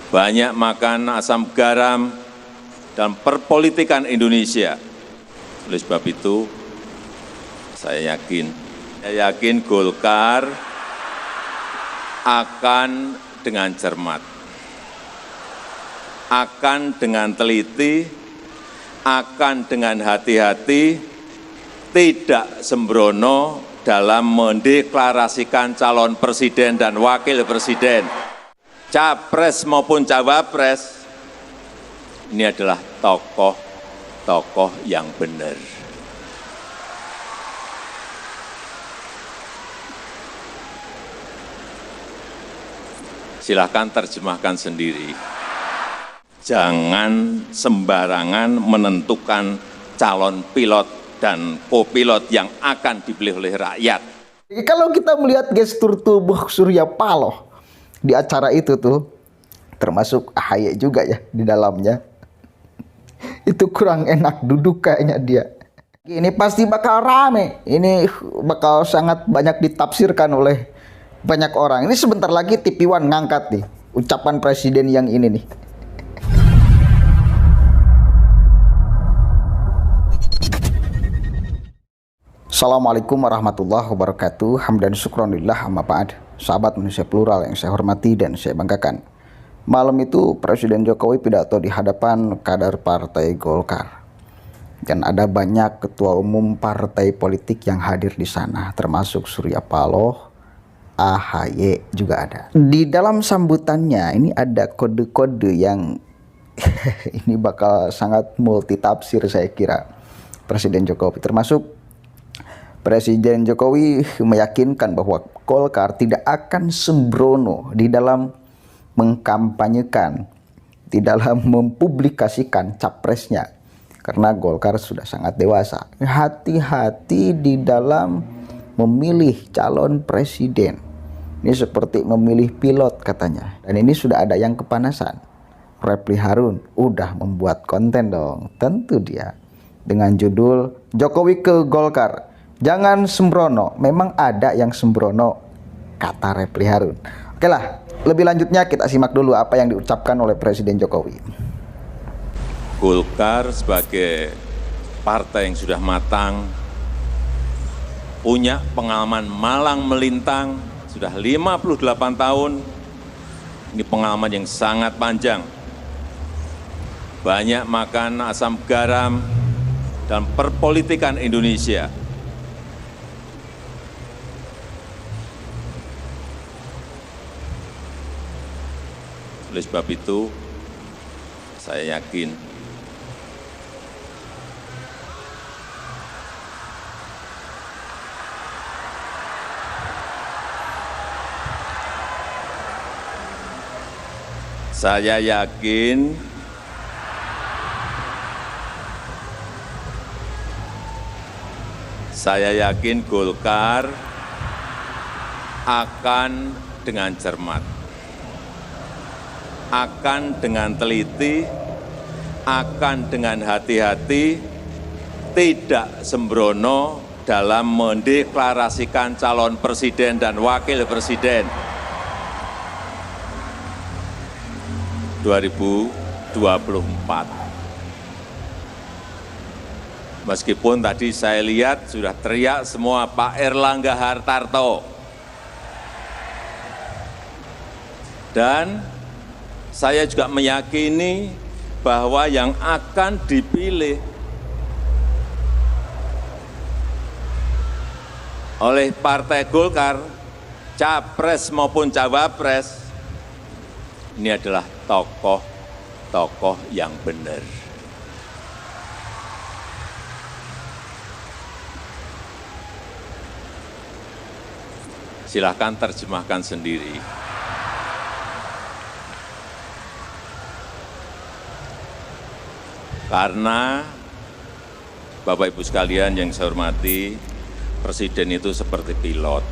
banyak makan asam garam dalam perpolitikan Indonesia. Oleh sebab itu, saya yakin Golkar akan dengan cermat, akan dengan teliti, akan dengan hati-hati, tidak sembrono dalam mendeklarasikan calon presiden dan wakil presiden, capres maupun cawapres. Ini adalah tokoh yang benar. Silahkan terjemahkan sendiri. Jangan sembarangan menentukan calon pilot dan kopilot yang akan dipilih oleh rakyat. Kalau kita melihat gestur tubuh Surya Paloh di acara itu tuh, termasuk AHY juga ya di dalamnya, itu kurang enak duduk kayaknya dia. Ini pasti bakal rame, ini bakal sangat banyak ditafsirkan oleh banyak orang. Ini sebentar lagi TV One ngangkat nih ucapan presiden yang ini nih. Assalamualaikum warahmatullahi wabarakatuh. Hamdan syukronillah amma ba'd. Sahabat manusia plural yang saya hormati dan saya banggakan. Malam itu Presiden Jokowi pidato di hadapan kader Partai Golkar. Dan ada banyak ketua umum partai politik yang hadir di sana, termasuk Surya Paloh, AHY juga ada. Di dalam sambutannya ini ada kode-kode yang ini bakal sangat multitafsir saya kira Presiden Jokowi. Termasuk Presiden Jokowi meyakinkan bahwa Golkar tidak akan sembrono di dalam mengkampanyekan, di dalam mempublikasikan capresnya. Karena Golkar sudah sangat dewasa. Hati-hati di dalam memilih calon presiden. Ini seperti memilih pilot katanya. Dan ini sudah ada yang kepanasan. Refly Harun udah membuat konten dong. Tentu dia. Dengan judul Jokowi ke Golkar. Jangan sembrono. Memang ada yang sembrono, kata Refly Harun. Oke lah, lebih lanjutnya kita simak dulu apa yang diucapkan oleh Presiden Jokowi. Golkar sebagai partai yang sudah matang, punya pengalaman malang melintang, sudah 58 tahun, ini pengalaman yang sangat panjang. Banyak makan asam garam dalam perpolitikan Indonesia. Oleh sebab itu, saya yakin Golkar akan dengan cermat, akan dengan teliti, akan dengan hati-hati, tidak sembrono dalam mendeklarasikan calon presiden dan wakil presiden 2024. Meskipun tadi saya lihat sudah teriak semua Pak Erlangga Hartarto. Dan saya juga meyakini bahwa yang akan dipilih oleh Partai Golkar, capres maupun cawapres, ini adalah tokoh yang benar. Silahkan terjemahkan sendiri. Karena Bapak Ibu sekalian yang saya hormati, Presiden itu seperti pilot.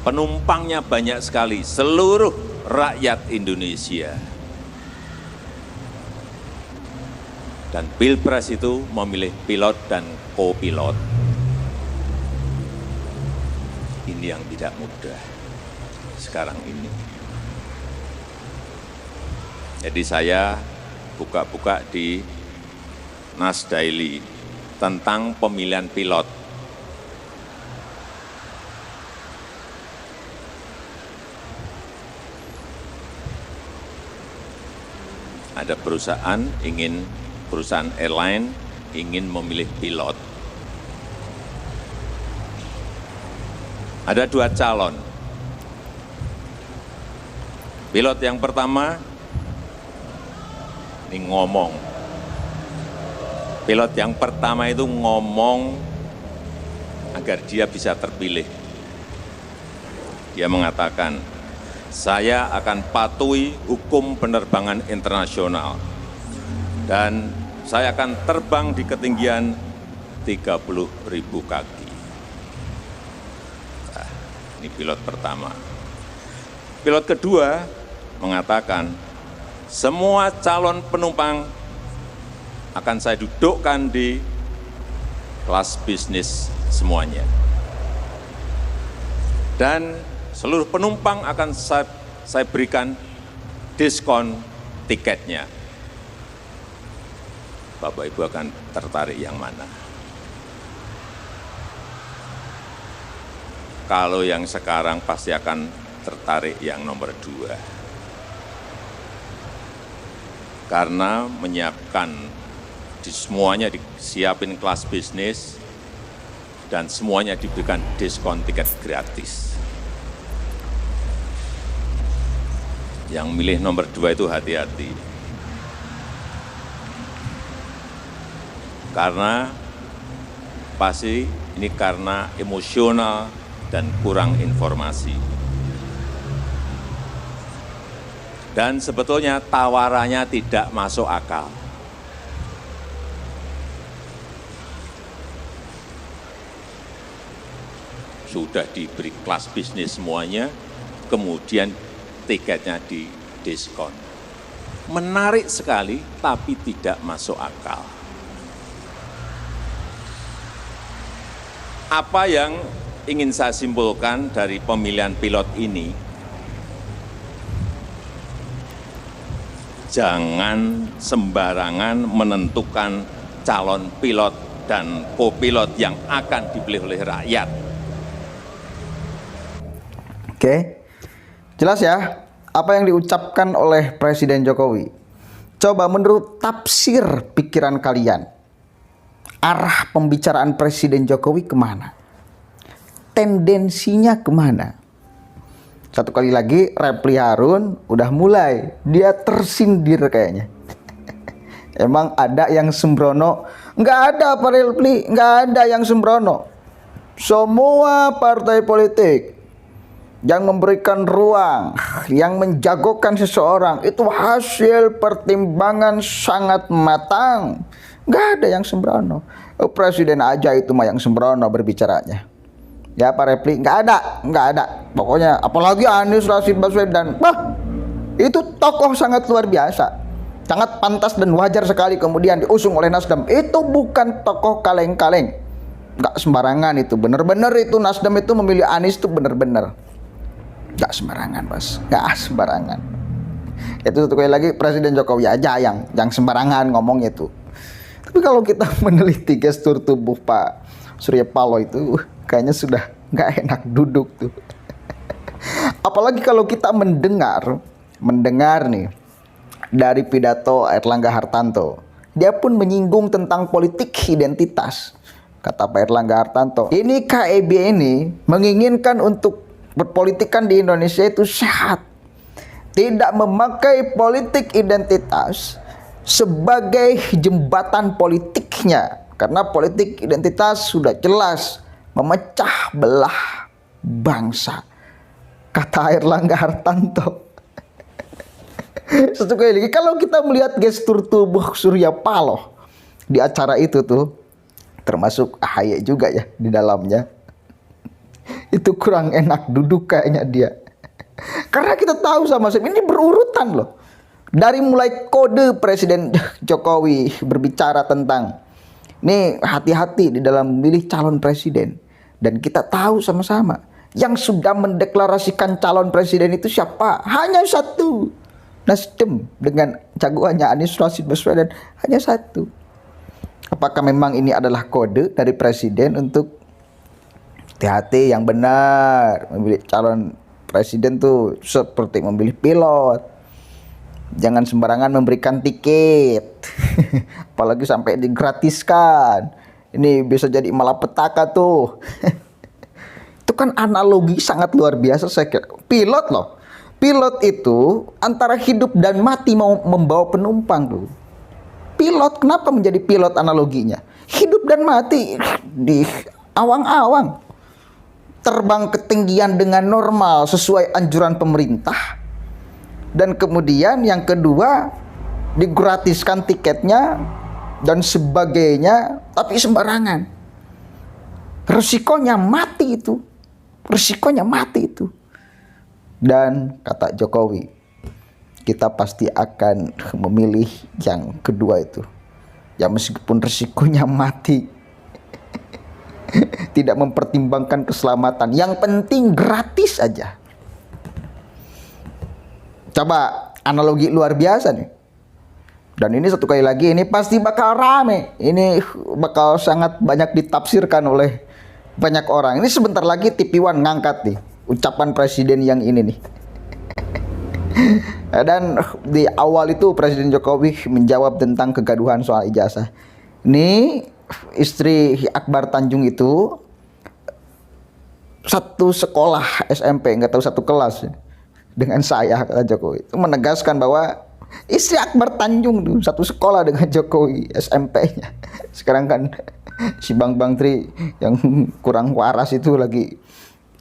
Penumpangnya banyak sekali, seluruh rakyat Indonesia. Dan Pilpres itu memilih pilot dan kopilot. Ini yang tidak mudah sekarang ini. Jadi saya buka-buka di Nas Daily tentang pemilihan pilot. Ada perusahaan airline ingin memilih pilot. Ada 2 calon. Pilot yang pertama ini ngomong. Pilot yang pertama itu ngomong agar dia bisa terpilih. Dia mengatakan, saya akan patuhi hukum penerbangan internasional dan saya akan terbang di ketinggian 30.000 kaki. Nah, ini pilot pertama. Pilot kedua mengatakan, semua calon penumpang akan saya dudukkan di kelas bisnis semuanya. Dan seluruh penumpang akan saya berikan diskon tiketnya. Bapak Ibu akan tertarik yang mana? Kalau yang sekarang pasti akan tertarik yang nomor 2. Karena menyiapkan semuanya disiapin kelas bisnis dan semuanya diberikan diskon tiket gratis. Yang milih nomor 2 itu hati-hati. Karena pasti ini karena emosional dan kurang informasi. Dan sebetulnya tawarannya tidak masuk akal. Sudah diberi kelas bisnis semuanya, kemudian tiketnya di diskon. Menarik sekali, tapi tidak masuk akal. Apa yang ingin saya simpulkan dari pemilihan pilot ini? Jangan sembarangan menentukan calon pilot dan kopilot yang akan dipilih oleh rakyat. Oke, jelas ya apa yang diucapkan oleh Presiden Jokowi. Coba menurut tafsir pikiran kalian, arah pembicaraan Presiden Jokowi kemana? Tendensinya kemana? Satu kali lagi, Repli Harun udah mulai. Dia tersindir kayaknya. Emang ada yang sembrono? Nggak ada Pak Repli, nggak ada yang sembrono. Semua partai politik yang memberikan ruang, yang menjagokan seseorang, itu hasil pertimbangan sangat matang. Nggak ada yang sembrono. Presiden aja itu mah yang sembrono berbicaranya. Ya Pak Repli, nggak ada. Pokoknya apalagi Anies Rashid Baswedan, itu tokoh sangat luar biasa, sangat pantas dan wajar sekali kemudian diusung oleh Nasdem. Itu bukan tokoh kaleng-kaleng, nggak sembarangan itu. Bener-bener itu Nasdem itu memilih Anies itu bener-bener nggak sembarangan, Mas, nggak sembarangan. Itu satu kali lagi Presiden Jokowi aja yang sembarangan ngomong itu. Tapi kalau kita meneliti gestur tubuh Pak Surya Paloh itu kayaknya sudah nggak enak duduk tuh. Apalagi kalau kita mendengar nih dari pidato Erlangga Hartarto. Dia pun menyinggung tentang politik identitas. Kata Pak Erlangga Hartarto, ini KEB ini menginginkan untuk berpolitikan di Indonesia itu sehat. Tidak memakai politik identitas sebagai jembatan politiknya. Karena politik identitas sudah jelas memecah belah bangsa, kata Erlangga Hartarto. Satu kali lagi, kalau kita melihat gestur tubuh Surya Paloh di acara itu tuh, termasuk AHY juga ya di dalamnya, itu kurang enak duduk kayaknya dia. Karena kita tahu sama-sama ini berurutan loh. Dari mulai kode Presiden Jokowi berbicara tentang nih hati-hati di dalam memilih calon presiden. Dan kita tahu sama-sama yang sudah mendeklarasikan calon presiden itu siapa? Hanya satu. Nasdem dengan jagoannya Anies Rashid Baswedan hanya satu. Apakah memang ini adalah kode dari presiden untuk hati-hati yang benar memilih calon presiden tuh seperti memilih pilot. Jangan sembarangan memberikan tiket. Apalagi sampai digratiskan. Ini bisa jadi malapetaka tuh. Itu kan analogi sangat luar biasa saya kira. Pilot loh. Pilot itu antara hidup dan mati mau membawa penumpang tuh. Pilot, kenapa menjadi pilot analoginya? Hidup dan mati di awang-awang. Terbang ketinggian dengan normal sesuai anjuran pemerintah. Dan kemudian yang kedua, digratiskan tiketnya dan sebagainya, tapi sembarangan. Resikonya mati itu. Resikonya mati itu. Dan kata Jokowi, kita pasti akan memilih yang kedua itu. Ya meskipun resikonya mati. Tidak mempertimbangkan keselamatan. Yang penting gratis aja. Coba analogi luar biasa nih. Dan ini satu kali lagi ini pasti bakal rame. Ini bakal sangat banyak ditafsirkan oleh banyak orang. Ini sebentar lagi TV One ngangkat nih ucapan presiden yang ini nih. Dan di awal itu Presiden Jokowi menjawab tentang kegaduhan soal ijazah. Ini istri Akbar Tanjung itu satu sekolah SMP, nggak tahu satu kelas dengan saya, kata Jokowi. Itu menegaskan bahwa istri Akbar Tanjung tuh satu sekolah dengan Jokowi SMP-nya. Sekarang kan si Bang Tri yang kurang waras itu lagi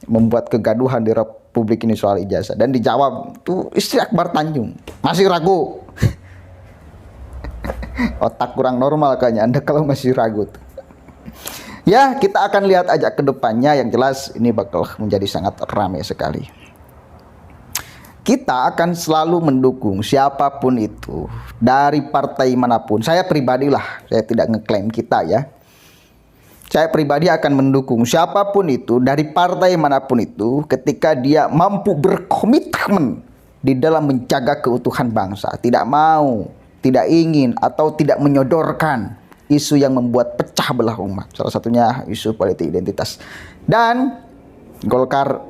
membuat kegaduhan di Republik ini soal ijazah. Dan dijawab tuh istri Akbar Tanjung masih ragu. Otak kurang normal kayaknya Anda kalau masih ragu tuh. Ya, kita akan lihat aja ke depannya. Yang jelas ini bakal menjadi sangat ramai sekali. Kita akan selalu mendukung siapapun itu dari partai manapun. Saya pribadilah, saya tidak ngeklaim kita ya. Saya pribadi akan mendukung siapapun itu dari partai manapun itu ketika dia mampu berkomitmen di dalam menjaga keutuhan bangsa. Tidak mau, tidak ingin atau tidak menyodorkan isu yang membuat pecah belah umat. Salah satunya isu politik identitas. Dan Golkar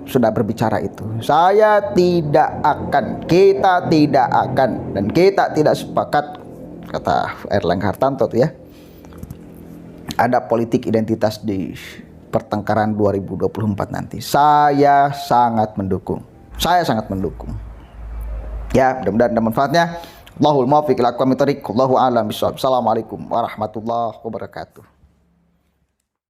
sudah berbicara itu. Saya tidak akan, kita tidak akan, dan kita tidak sepakat, kata Erlangga Hartarto tuh ya, ada politik identitas di pertengkaran 2024 nanti. Saya sangat mendukung. Saya sangat mendukung. Ya, mudah-mudahan ada manfaatnya. Allahul muwaffiq ila aqwamit thoriq. Wallahu a'lam bishawab. Assalamualaikum warahmatullahi wabarakatuh.